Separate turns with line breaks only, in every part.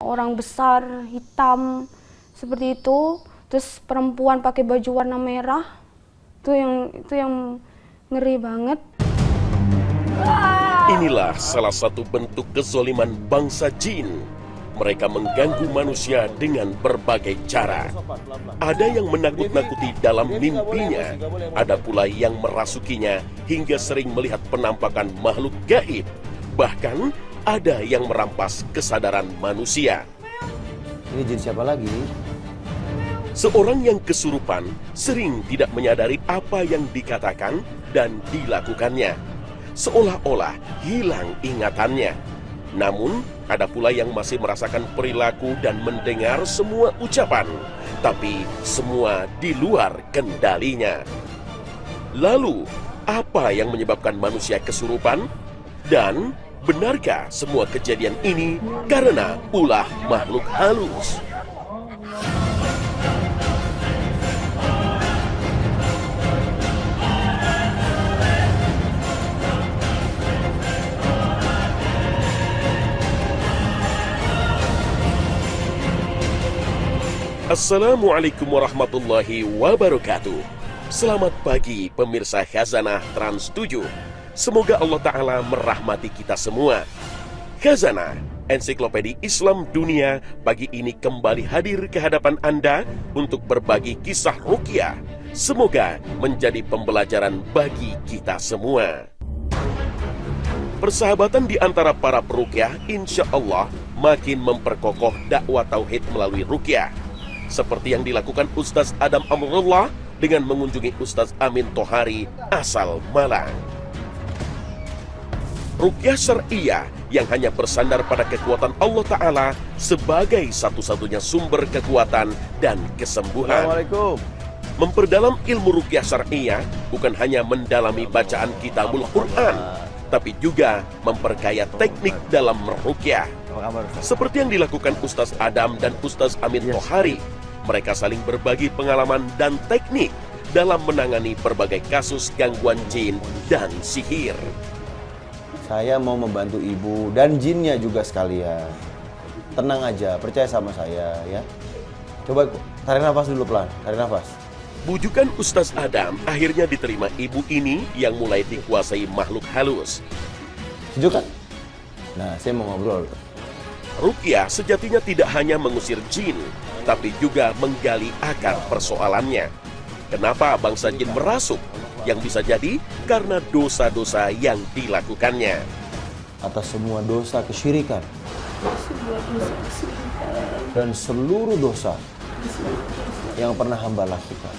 Orang besar, hitam, seperti itu. Terus perempuan pakai baju warna merah. Itu yang ngeri banget.
Inilah salah satu bentuk kezoliman bangsa jin. Mereka mengganggu manusia dengan berbagai cara. Ada yang menakut-nakuti dalam mimpinya. Ada pula yang merasukinya hingga sering melihat penampakan makhluk gaib. Bahkan ada yang merampas kesadaran manusia.
Ini jin siapa lagi?
Seorang yang kesurupan sering tidak menyadari apa yang dikatakan dan dilakukannya. Seolah-olah hilang ingatannya. Namun, ada pula yang masih merasakan perilaku dan mendengar semua ucapan, tapi semua di luar kendalinya. Lalu, apa yang menyebabkan manusia kesurupan? Dan benarkah semua kejadian ini karena ulah makhluk halus? Assalamualaikum warahmatullahi wabarakatuh. Selamat pagi pemirsa Khazanah Trans 7. Semoga Allah Ta'ala merahmati kita semua. Khazanah, ensiklopedia Islam dunia, pagi ini kembali hadir ke hadapan Anda untuk berbagi kisah ruqyah. Semoga menjadi pembelajaran bagi kita semua. Persahabatan di antara para peruqyah insya Allah makin memperkokoh dakwah tauhid melalui ruqyah. Seperti yang dilakukan Ustaz Adam Amrullah dengan mengunjungi Ustaz Amin Tohari asal Malang. Ruqyah syar'iyah yang hanya bersandar pada kekuatan Allah Ta'ala sebagai satu-satunya sumber kekuatan dan kesembuhan.
Assalamualaikum.
Memperdalam ilmu ruqyah syar'iyah bukan hanya mendalami bacaan kitabul Quran, tapi juga memperkaya teknik dalam meruqyah. Seperti yang dilakukan Ustaz Adam dan Ustaz Amin Tohari. Mereka saling berbagi pengalaman dan teknik dalam menangani berbagai kasus gangguan jin dan sihir.
Saya mau membantu ibu dan jinnya juga sekalian. Tenang aja, percaya sama saya ya. Coba tarik nafas dulu pelan, tarik nafas.
Bujukan Ustaz Adam akhirnya diterima ibu ini yang mulai dikuasai makhluk halus.
Sejuk kan? Nah, saya mau ngobrol.
Ruqyah sejatinya tidak hanya mengusir jin, tapi juga menggali akar persoalannya. Kenapa bangsa jin merasuk? Yang bisa jadi karena dosa-dosa yang dilakukannya.
Atas semua dosa kesyirikan dan seluruh dosa yang pernah hamba lakukan.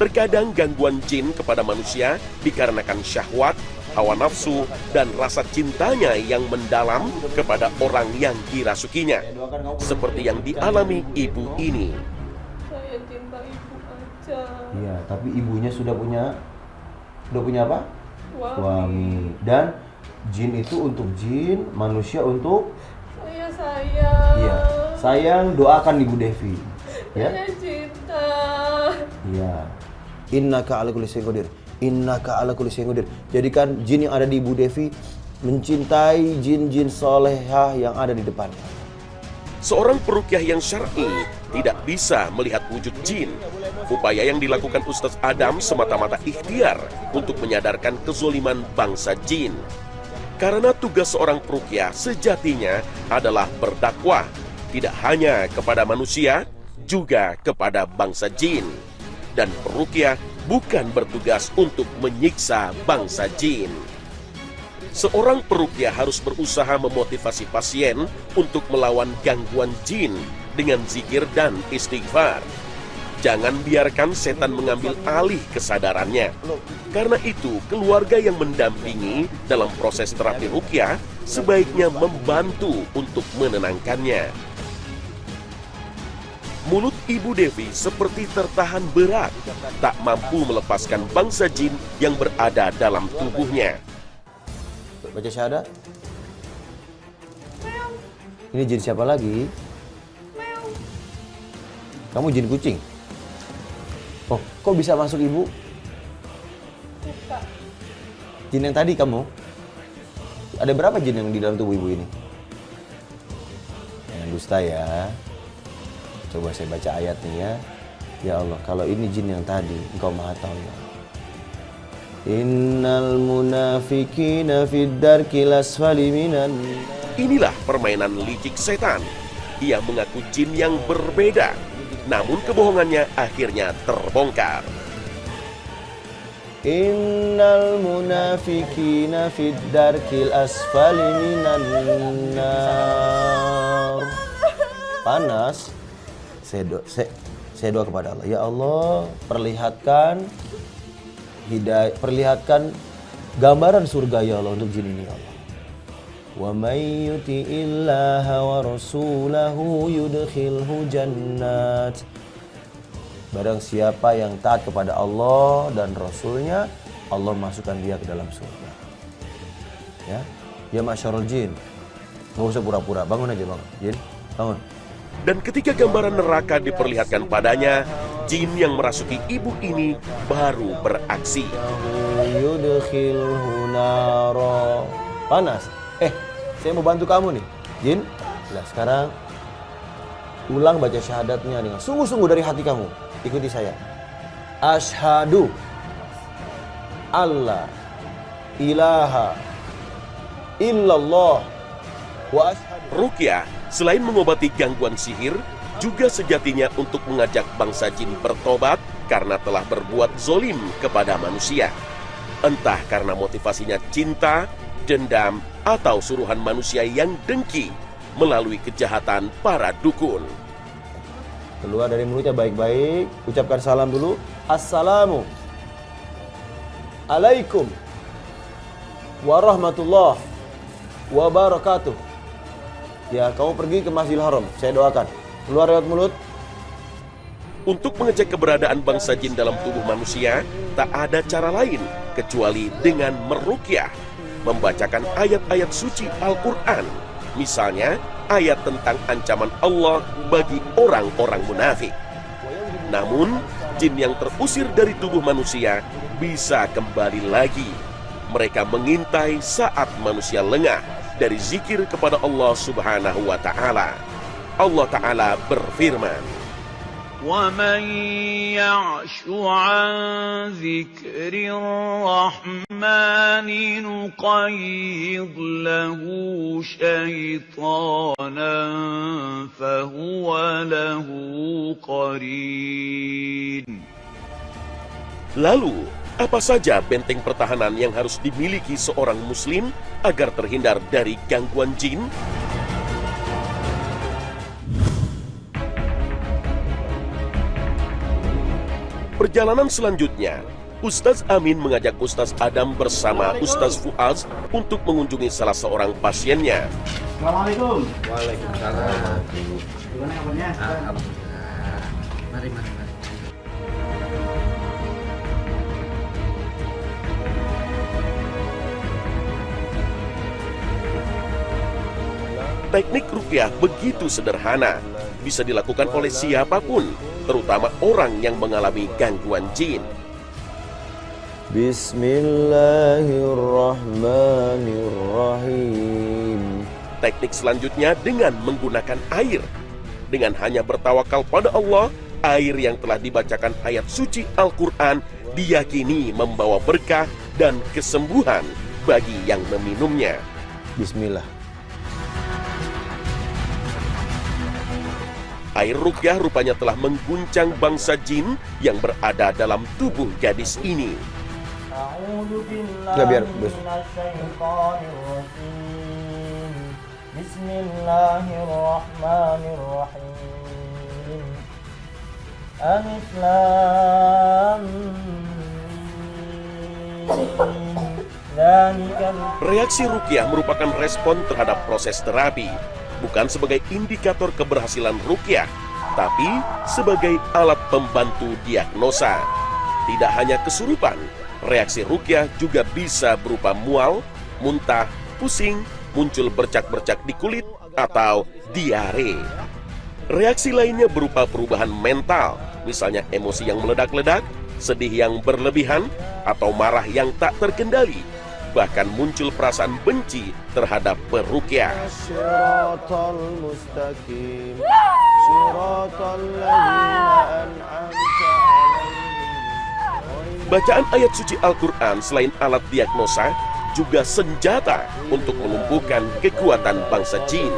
Terkadang gangguan jin kepada manusia dikarenakan syahwat, hawa nafsu, dan rasa cintanya yang mendalam kepada orang yang dirasukinya. Seperti yang dialami ibu ini.
Saya cinta ibu aja.
Iya, tapi ibunya sudah punya apa?
Suami.
Dan jin itu untuk jin, manusia untuk
Saya sayang.
iya. Sayang, doakan Ibu Devi. Ya.
Saya cinta.
Iya. Innaka ala kulli syai'in qadir. Innaka ala kulli syai'in qadir. Jadikan jin yang ada di Ibu Devi mencintai jin-jin solehah yang ada di depannya.
Seorang peruqyah yang syar'i tidak bisa melihat wujud jin. Upaya yang dilakukan Ustaz Adam semata-mata ikhtiar untuk menyadarkan kezoliman bangsa jin. Karena tugas seorang peruqyah sejatinya adalah berdakwah, tidak hanya kepada manusia, juga kepada bangsa jin. Dan peruqyah bukan bertugas untuk menyiksa bangsa jin. Seorang peruqyah harus berusaha memotivasi pasien untuk melawan gangguan jin dengan zikir dan istighfar. Jangan biarkan setan mengambil alih kesadarannya. Karena itu, keluarga yang mendampingi dalam proses terapi ruqyah sebaiknya membantu untuk menenangkannya. Mulut Ibu Devi seperti tertahan berat, tak mampu melepaskan bangsa jin yang berada dalam tubuhnya.
Baca syahadat. Ini jin siapa lagi? Kamu jin kucing? Oh, kok bisa masuk ibu?
Suka.
Jin yang tadi kamu? Ada berapa jin yang di dalam tubuh ibu ini? Jangan dusta ya. Coba saya baca ayatnya ya. Ya Allah, kalau ini jin yang tadi, Engkau Maha tahu ya Allah. Innal munafiqina fid darkil asfali minan.
Inilah permainan licik setan. Ia mengaku jin yang berbeda, namun kebohongannya akhirnya terbongkar.
Innal munafiqina fid darkil asfali minan nar. Panas. Saya doa kepada Allah. Ya Allah, perlihatkan gambaran surga ya Allah untuk jin ini ya Allah. Wa may yuti'illaha wa rasulahu yudkhilhu jannat. Barang siapa yang taat kepada Allah dan Rasulnya, Allah masukkan dia ke dalam surga. Ya, ya masyarul jin. Nggak usah pura-pura, bangun aja bangun. Jin, bangun.
Dan ketika gambaran neraka diperlihatkan padanya, jin yang merasuki ibu ini baru beraksi.
Yudkhilhu naro. Panas. Saya mau bantu kamu nih, jin. Nah, sekarang ulang baca syahadatnya dengan sungguh-sungguh dari hati kamu. Ikuti saya. Asyhadu alla ilaha illallah wa asyhadu.
Ruqyah selain mengobati gangguan sihir, juga sejatinya untuk mengajak bangsa jin bertobat karena telah berbuat zolim kepada manusia. Entah karena motivasinya cinta, dendam, atau suruhan manusia yang dengki melalui kejahatan para dukun.
Keluar dari mulutnya baik-baik, ucapkan salam dulu. Assalamu alaikum warahmatullahi wabarakatuh. Ya, kamu pergi ke Masjidil Haram, saya doakan. Keluar lewat mulut.
Untuk mengecek keberadaan bangsa jin dalam tubuh manusia, tak ada cara lain kecuali dengan meruqyah, membacakan ayat-ayat suci Al-Quran. Misalnya, ayat tentang ancaman Allah bagi orang-orang munafik. Namun, jin yang terusir dari tubuh manusia bisa kembali lagi. Mereka mengintai saat manusia lengah dari zikir kepada Allah Subhanahu wa Ta'ala. Allah Ta'ala berfirman,
وَمَنْ يَعْشُ عَنْ ذِكْرِ الرَّحْمَنِ نُقَيِّضْ لَهُ شَيْطَانًا فَهُوَ لَهُ قَرِينٌ.
lalu, apa saja benteng pertahanan yang harus dimiliki seorang muslim agar terhindar dari gangguan jin? Perjalanan selanjutnya, Ustaz Amin mengajak Ustaz Adam bersama Ustaz Fuaz untuk mengunjungi salah seorang pasiennya.
Assalamualaikum.
Waalaikumsalam.
Gimana kabarnya?
Alhamdulillah. Mari.
Teknik ruqyah begitu sederhana, bisa dilakukan oleh siapapun, terutama orang yang mengalami gangguan jin.
Bismillahirrahmanirrahim.
Teknik selanjutnya dengan menggunakan air. Dengan hanya bertawakal pada Allah, air yang telah dibacakan ayat suci Al-Quran diyakini membawa berkah dan kesembuhan bagi yang meminumnya.
Bismillah.
Air ruqyah rupanya telah mengguncang bangsa jin yang berada dalam tubuh gadis ini.
Nggak, biar bos.
Bismillahirrahmanirrahim. Alif Lam Mim.
Reaksi ruqyah merupakan respon terhadap proses terapi, bukan sebagai indikator keberhasilan ruqyah, tapi sebagai alat pembantu diagnosa. Tidak hanya kesurupan, reaksi ruqyah juga bisa berupa mual, muntah, pusing, muncul bercak-bercak di kulit, atau diare. Reaksi lainnya berupa perubahan mental, misalnya emosi yang meledak-ledak, sedih yang berlebihan, atau marah yang tak terkendali. bahkan muncul perasaan benci terhadap peruqyah.
Shiratal mustaqim, shiratal ladzina an'amta alaihim.
Bacaan ayat suci Al-Quran selain alat diagnosa, juga senjata untuk melumpuhkan kekuatan bangsa jin.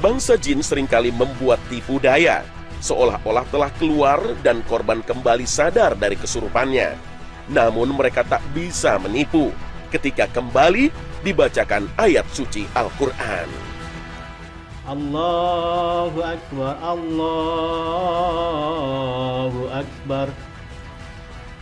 Bangsa jin seringkali membuat tipu daya, seolah-olah telah keluar dan korban kembali sadar dari kesurupannya. Namun mereka tak bisa menipu ketika kembali dibacakan ayat suci Al-Quran.
Allahu Akbar, Allahu Akbar.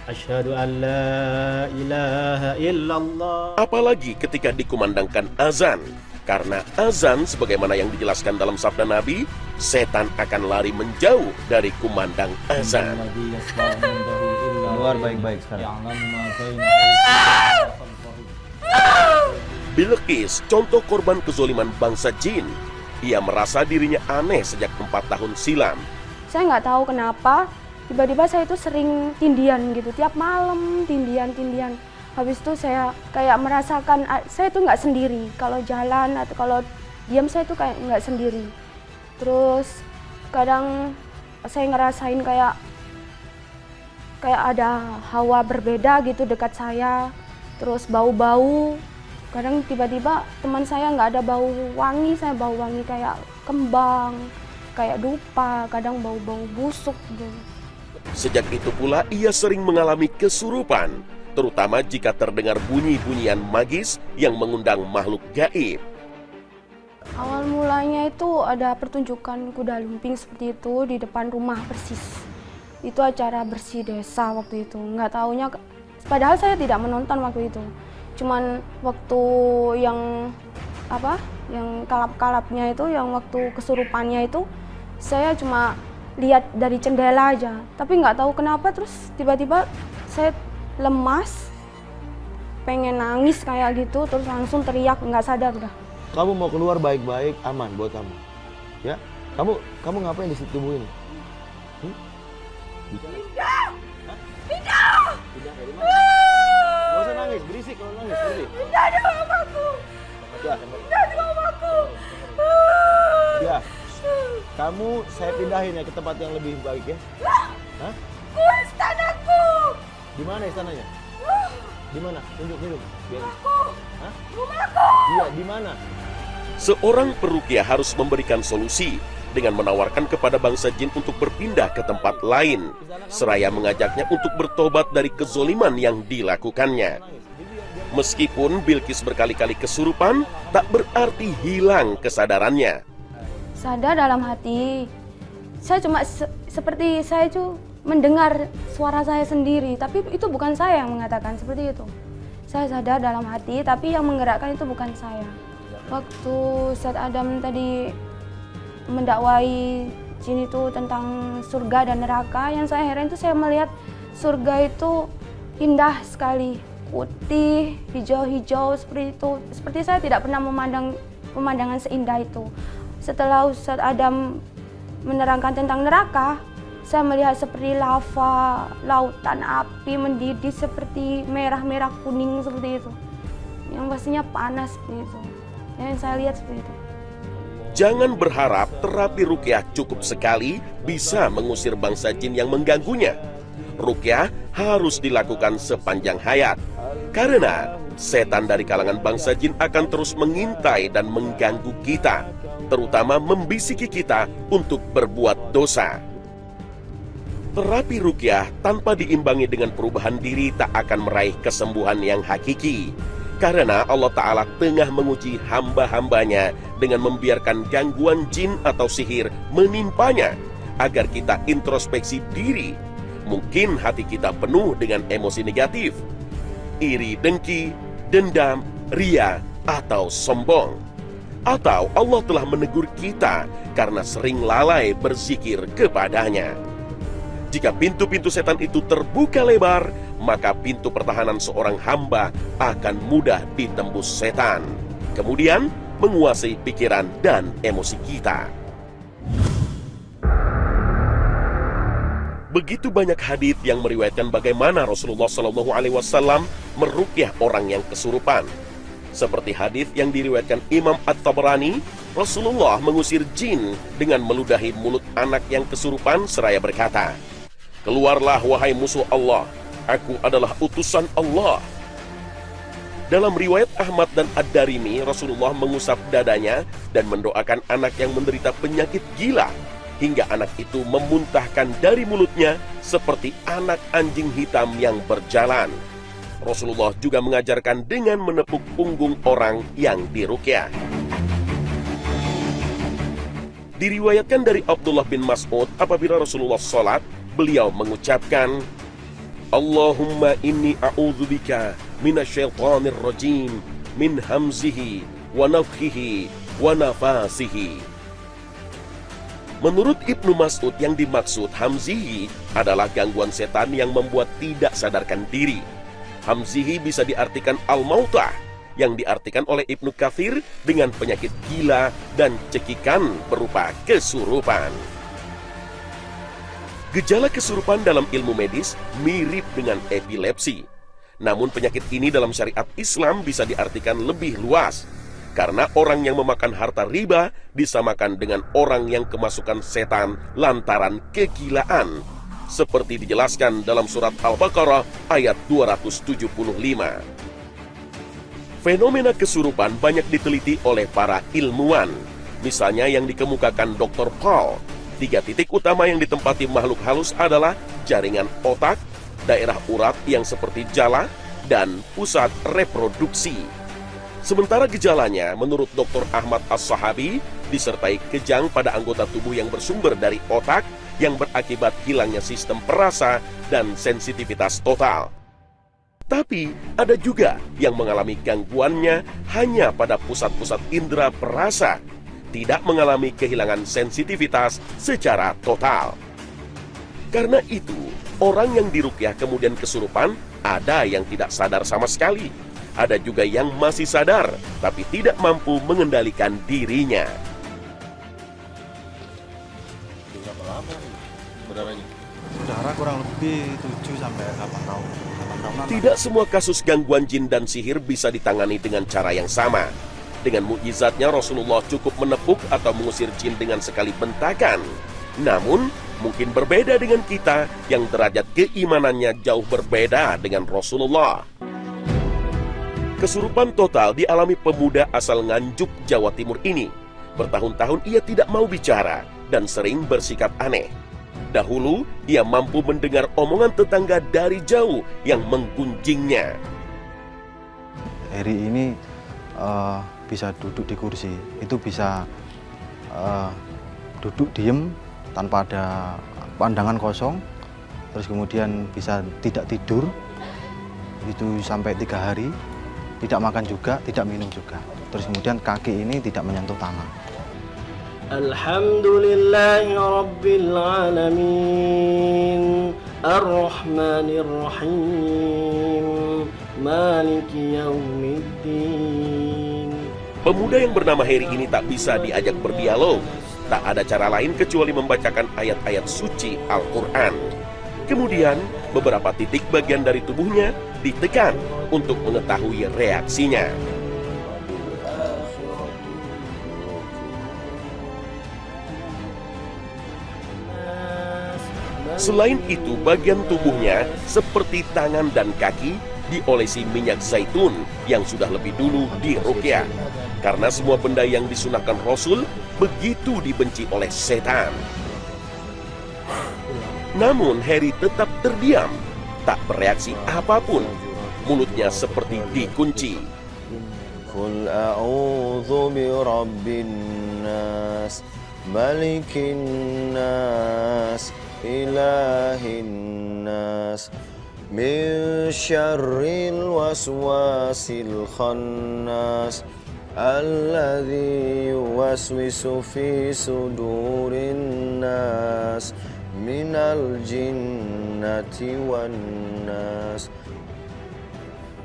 Asyhadu an la ilaha illallah.
Apalagi ketika dikumandangkan azan. Karena azan sebagaimana yang dijelaskan dalam sabda Nabi, setan akan lari menjauh dari kumandang azan.
Keluar baik-baik sekarang.
Bilqis, contoh korban kezoliman bangsa jin. Ia merasa dirinya aneh sejak 4 tahun silam.
Saya nggak tahu kenapa, tiba-tiba saya itu sering tindian gitu, tiap malam tindian. Habis itu saya kayak merasakan, saya itu nggak sendiri. Kalau jalan atau kalau diam saya itu kayak nggak sendiri. Terus kadang saya ngerasain kayak ada hawa berbeda gitu dekat saya. Terus bau-bau. Kadang tiba-tiba teman saya nggak ada bau wangi, saya bau wangi kayak kembang, kayak dupa, kadang bau-bau busuk gitu.
Sejak itu pula ia sering mengalami kesurupan, terutama jika terdengar bunyi-bunyian magis yang mengundang makhluk gaib.
Awal mulanya itu ada pertunjukan kuda lumping seperti itu di depan rumah persis. Itu acara bersih desa waktu itu. Nggak taunya, padahal saya tidak menonton waktu itu. Cuman waktu yang kalap-kalapnya itu, yang waktu kesurupannya itu, saya cuma lihat dari jendela aja. Tapi nggak tahu kenapa terus tiba-tiba saya lemas, pengen nangis kayak gitu, terus langsung teriak, nggak sadar udah.
Kamu mau keluar baik-baik, aman buat kamu. Ya, kamu ngapain di situ ini? Pindah! Gak usah nangis, berisik kalau nangis, berisik.
Pindah di rumahku.
Ya.
Pindah di rumahku.
Ya, kamu saya pindahin ya ke tempat yang lebih baik ya. Hah?
Istanaku.
Di mana istananya? Di mana? Tunjuk. Hah?
Rumahku.
Iya, di mana?
Seorang peruqyah harus memberikan solusi dengan menawarkan kepada bangsa jin untuk berpindah ke tempat lain, seraya mengajaknya untuk bertobat dari kezoliman yang dilakukannya. Meskipun Bilqis berkali-kali kesurupan, tak berarti hilang kesadarannya.
Sadar dalam hati, saya cuma seperti saya itu mendengar suara saya sendiri, tapi itu bukan saya yang mengatakan seperti itu. Saya sadar dalam hati, tapi yang menggerakkan itu bukan saya. Waktu Ustaz Adam tadi mendakwai jin itu tentang surga dan neraka, yang saya heran itu saya melihat surga itu indah sekali, putih, hijau-hijau seperti itu. Seperti saya tidak pernah memandang pemandangan seindah itu. Setelah Ustaz Adam menerangkan tentang neraka, saya melihat seperti lava, lautan api mendidih seperti merah-merah kuning seperti itu. Yang pastinya panas seperti itu. Yang saya lihat seperti itu.
Jangan berharap terapi ruqyah cukup sekali bisa mengusir bangsa jin yang mengganggunya. Ruqyah harus dilakukan sepanjang hayat. Karena setan dari kalangan bangsa jin akan terus mengintai dan mengganggu kita, terutama membisiki kita untuk berbuat dosa. Terapi ruqyah tanpa diimbangi dengan perubahan diri tak akan meraih kesembuhan yang hakiki. Karena Allah Ta'ala tengah menguji hamba-hambanya dengan membiarkan gangguan jin atau sihir menimpanya, agar kita introspeksi diri. Mungkin hati kita penuh dengan emosi negatif, iri, dengki, dendam, ria, atau sombong. Atau Allah telah menegur kita karena sering lalai berzikir kepadanya. Jika pintu-pintu setan itu terbuka lebar, maka pintu pertahanan seorang hamba akan mudah ditembus setan, kemudian menguasai pikiran dan emosi kita. Begitu banyak hadits yang meriwayatkan bagaimana Rasulullah SAW meruqyah orang yang kesurupan. Seperti hadits yang diriwayatkan Imam At-Tabrani, Rasulullah mengusir jin dengan meludahi mulut anak yang kesurupan seraya berkata, "Keluarlah wahai musuh Allah, aku adalah utusan Allah." Dalam riwayat Ahmad dan Ad-Darimi, Rasulullah mengusap dadanya dan mendoakan anak yang menderita penyakit gila, hingga anak itu memuntahkan dari mulutnya seperti anak anjing hitam yang berjalan. Rasulullah juga mengajarkan dengan menepuk punggung orang yang diruqyah. Diriwayatkan dari Abdullah bin Mas'ud, apabila Rasulullah sholat, beliau mengucapkan, "Allahumma inni a'udzubika minasyaitonir rajim min hamzihi wa nafthihi wa nafasihi." Menurut Ibnu Mas'ud, yang dimaksud hamzihi adalah gangguan setan yang membuat tidak sadarkan diri. Hamzihi bisa diartikan al-mautah, yang diartikan oleh Ibnu Katsir dengan penyakit gila dan cekikan berupa kesurupan. Gejala kesurupan dalam ilmu medis mirip dengan epilepsi. Namun penyakit ini dalam syariat Islam bisa diartikan lebih luas, karena orang yang memakan harta riba disamakan dengan orang yang kemasukan setan lantaran kegilaan, seperti dijelaskan dalam surat Al-Baqarah ayat 275. Fenomena kesurupan banyak diteliti oleh para ilmuwan. Misalnya yang dikemukakan Dr. Paul, 3 titik utama yang ditempati makhluk halus adalah jaringan otak, daerah urat yang seperti jala, dan pusat reproduksi. Sementara gejalanya, menurut Dr. Ahmad As-Sahabi, disertai kejang pada anggota tubuh yang bersumber dari otak yang berakibat hilangnya sistem perasa dan sensitivitas total. Tapi ada juga yang mengalami gangguannya hanya pada pusat-pusat indera perasa, tidak mengalami kehilangan sensitivitas secara total. Karena itu, orang yang diruqyah kemudian kesurupan, ada yang tidak sadar sama sekali. Ada juga yang masih sadar, tapi tidak mampu mengendalikan dirinya.
Berapa lama saudaranya?
Saudara kurang lebih 7-8 tahun. 8 tahunan.
Tidak semua kasus gangguan jin dan sihir bisa ditangani dengan cara yang sama. Dengan mukjizatnya, Rasulullah cukup menepuk atau mengusir jin dengan sekali bentakan. Namun, mungkin berbeda dengan kita yang derajat keimanannya jauh berbeda dengan Rasulullah. Kesurupan total dialami pemuda asal Nganjuk, Jawa Timur ini. Bertahun-tahun ia tidak mau bicara dan sering bersikap aneh. Dahulu, ia mampu mendengar omongan tetangga dari jauh yang menggunjingnya.
Heri ini bisa duduk di kursi, itu bisa duduk diem tanpa ada pandangan kosong, terus kemudian bisa tidak tidur, itu sampai 3 hari. Tidak makan juga, tidak minum juga. Terus kemudian kaki ini tidak menyentuh tanah.
Alhamdulillahi Rabbil Alamin, Ar-Rahmanir Rahim, Maliki Yaumiddin.
Pemuda yang bernama Heri ini tak bisa diajak berdialog. Tak ada cara lain kecuali membacakan ayat-ayat suci Al-Quran. Kemudian, beberapa titik bagian dari tubuhnya ditekan untuk mengetahui reaksinya. Selain itu, bagian tubuhnya seperti tangan dan kaki diolesi minyak zaitun yang sudah lebih dulu diruqyah. Karena semua benda yang disunahkan Rasul begitu dibenci oleh setan. Namun Heri tetap terdiam, tak bereaksi apapun. Mulutnya seperti dikunci.
Qul a'udzu birabbin nas, malikin nas, ilahin nas, min syarril waswasil khannas, alladzi yuwaswisu fi sudurin nas, minal jinnati wan nas.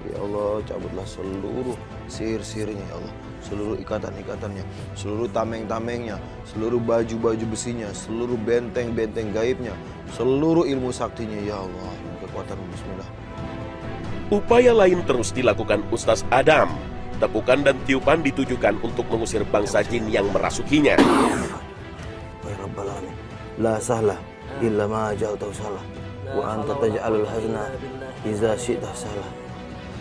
Ya Allah, cabutlah seluruh sihir-sihirnya ya Allah, seluruh ikatan-ikatannya, seluruh tameng-tamengnya, seluruh baju-baju besinya, seluruh benteng-benteng gaibnya, seluruh ilmu saktinya ya Allah, kekuatan. Bismillah.
Upaya lain terus dilakukan Ustaz Adam. Tepukan dan tiupan ditujukan untuk mengusir bangsa jin yang merasukinya.
Ya Rabbal Alamin, la sahla illa ma ja'altahu sahla, wa anta taj'alul hazna iza syi'ta sahla.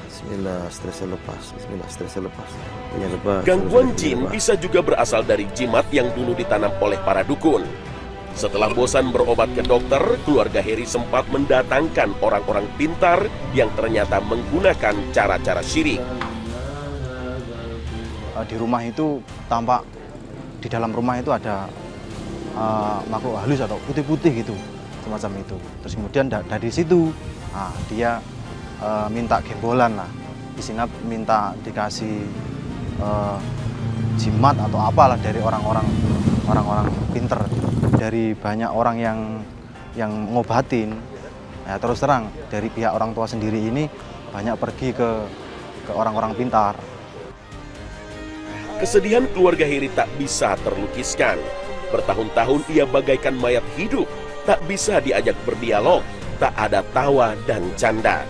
Bismillah, stresnya lepas. Bismillah, stresnya lepas.
Gangguan jin bisa juga berasal dari jimat yang dulu ditanam oleh para dukun. Setelah bosan berobat ke dokter, keluarga Heri sempat mendatangkan orang-orang pintar yang ternyata menggunakan cara-cara syirik.
Di rumah itu tampak, di dalam rumah itu ada makhluk halus atau putih-putih gitu, semacam itu. Terus kemudian dari situ dia minta gembolan lah, isinya minta dikasih jimat atau apalah dari orang-orang pinter, dari banyak orang yang ngobatin. Ya, terus terang dari pihak orang tua sendiri ini banyak pergi ke orang-orang pintar.
Kesedihan keluarga Heri tak bisa terlukiskan. Bertahun-tahun ia bagaikan mayat hidup, tak bisa diajak berdialog, tak ada tawa dan canda.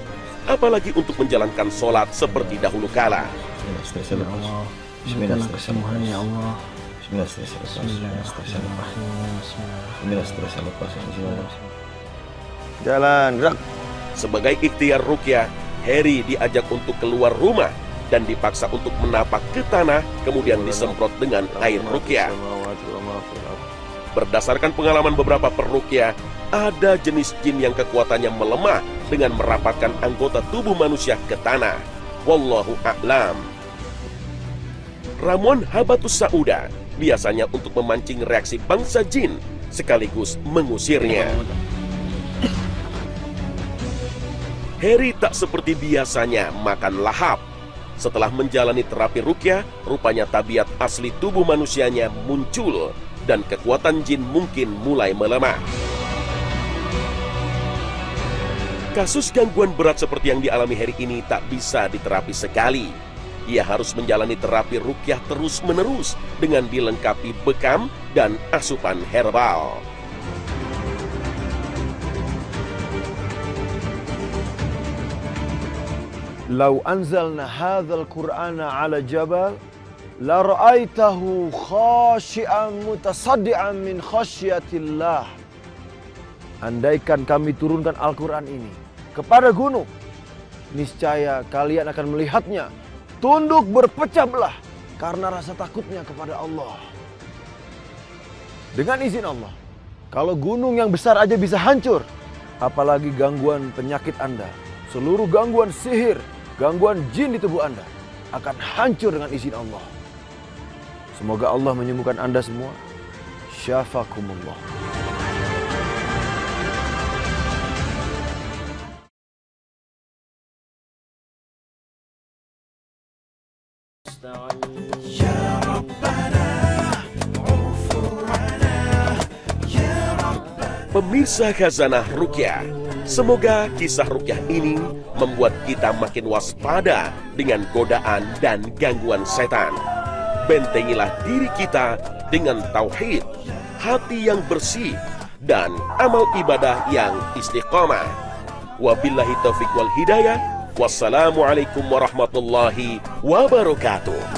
Apalagi untuk menjalankan sholat seperti dahulu kala.
Bismillah, kesembuhan ya Allah. Bismillah, stresnya lepas. Jalan, gerak.
Sebagai ikhtiar ruqyah, Heri diajak untuk keluar rumah dan dipaksa untuk menapak ke tanah, kemudian disemprot dengan air ruqyah. Berdasarkan pengalaman beberapa peruqyah, ada jenis jin yang kekuatannya melemah dengan merapatkan anggota tubuh manusia ke tanah. Wallahu a'lam. Ramuan Habatus Sauda biasanya untuk memancing reaksi bangsa jin sekaligus mengusirnya. Heri tak seperti biasanya makan lahap. Setelah menjalani terapi ruqyah, rupanya tabiat asli tubuh manusianya muncul dan kekuatan jin mungkin mulai melemah. Kasus gangguan berat seperti yang dialami Heri ini tak bisa diterapi sekali. Ia harus menjalani terapi ruqyah terus-menerus dengan dilengkapi bekam dan asupan herbal.
Lau anzalna hadzal Qur'ana 'ala jabal la ra'aitahu khashi'an mutasaddian min khasyatillah. Andaikan kami turunkan Al-Qur'an ini kepada gunung, niscaya kalian akan melihatnya tunduk berpecah belah karena rasa takutnya kepada Allah. Dengan izin Allah, kalau gunung yang besar aja bisa hancur, apalagi gangguan penyakit Anda. Seluruh gangguan sihir, gangguan jin di tubuh Anda akan hancur dengan izin Allah. Semoga Allah menyembuhkan Anda semua. Syafakumullah.
Pemirsa Khazanah Ruqyah, semoga kisah ruqyah ini membuat kita makin waspada dengan godaan dan gangguan setan. Bentengilah diri kita dengan tauhid, hati yang bersih, dan amal ibadah yang istiqamah. Wabillahi taufiq wal hidayah. Wassalamualaikum warahmatullahi wabarakatuh.